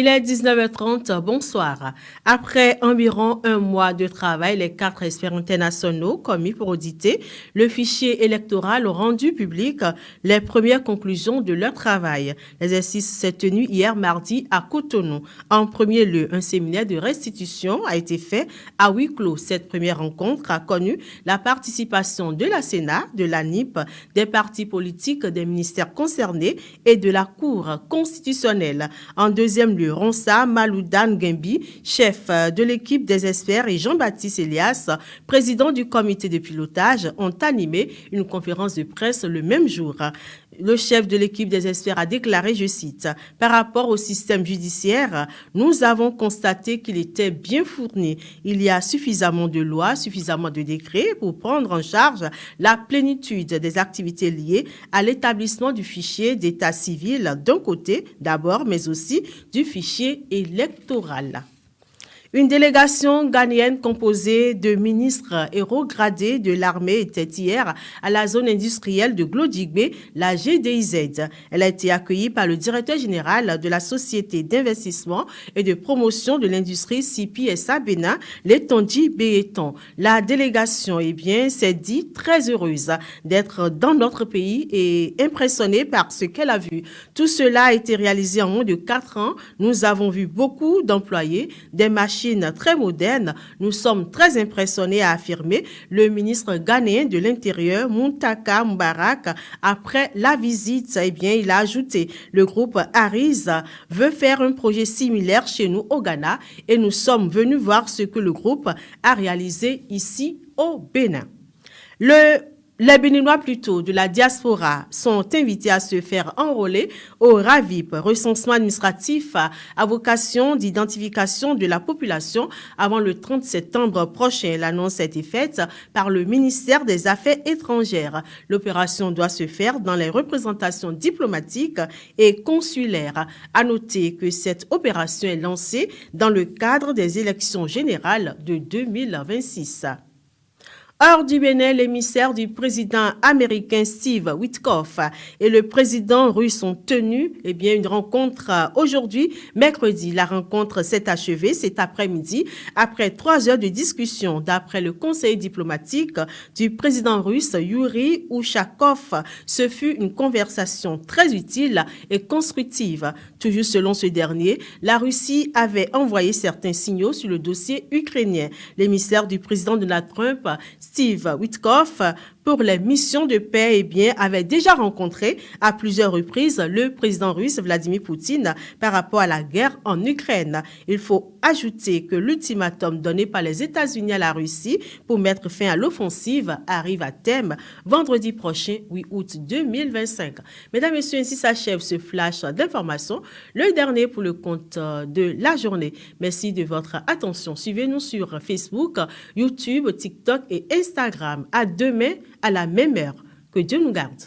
Il est 19h30, bonsoir. Après environ un mois de travail, les 4 experts internationaux commis pour auditer le fichier électoral ont rendu public les premières conclusions de leur travail. L'exercice s'est tenu hier mardi à Cotonou. En premier lieu, un séminaire de restitution a été fait à huis clos. Cette première rencontre a connu la participation de la Sénat, de la NIP, des partis politiques, des ministères concernés et de la Cour constitutionnelle. En deuxième lieu, Ronsa Maloudan Gembi, chef de l'équipe des experts, et Jean-Baptiste Elias, président du comité de pilotage, ont animé une conférence de presse le même jour. Le chef de l'équipe des experts a déclaré, je cite, « Par rapport au système judiciaire, nous avons constaté qu'il était bien fourni. Il y a suffisamment de lois, suffisamment de décrets pour prendre en charge la plénitude des activités liées à l'établissement du fichier d'état civil d'un côté d'abord, mais aussi du fichier électoral. » Une délégation ghanéenne composée de ministres et hauts gradés de l'armée était hier à la zone industrielle de Glodigbe, la GDIZ. Elle a été accueillie par le directeur général de la Société d'investissement et de promotion de l'industrie CPSA Bénin, Letonji Béton. La délégation s'est dit très heureuse d'être dans notre pays et impressionnée par ce qu'elle a vu. Tout cela a été réalisé en moins de 4 ans. Nous avons vu beaucoup d'employés, des machines très moderne. Nous sommes très impressionnés, a affirmé le ministre ghanéen de l'Intérieur, Muntaka Mbarak. Après la visite, il a ajouté, le groupe Aris veut faire un projet similaire chez nous au Ghana et nous sommes venus voir ce que le groupe a réalisé ici au Bénin. Les Béninois plutôt de la diaspora sont invités à se faire enrôler au RAVIP, recensement administratif à vocation d'identification de la population avant le 30 septembre prochain. L'annonce a été faite par le ministère des Affaires étrangères. L'opération doit se faire dans les représentations diplomatiques et consulaires. À noter que cette opération est lancée dans le cadre des élections générales de 2026. Hors du Bénin, l'émissaire du président américain Steve Witkoff et le président russe ont tenu une rencontre aujourd'hui, mercredi. La rencontre s'est achevée cet après-midi après 3 heures de discussion. D'après le conseiller diplomatique du président russe Yuri Ushakov, ce fut une conversation très utile et constructive. Toujours selon ce dernier, la Russie avait envoyé certains signaux sur le dossier ukrainien. L'émissaire du président Donald Trump, Steve Witkoff, pour les missions de paix, avait déjà rencontré à plusieurs reprises le président russe Vladimir Poutine par rapport à la guerre en Ukraine. Il faut ajouter que l'ultimatum donné par les États-Unis à la Russie pour mettre fin à l'offensive arrive à terme vendredi prochain, 8 août 2025. Mesdames et messieurs, ainsi s'achève ce flash d'informations, le dernier pour le compte de la journée. Merci de votre attention. Suivez-nous sur Facebook, YouTube, TikTok et Instagram. À demain, à la même heure. Que Dieu nous garde.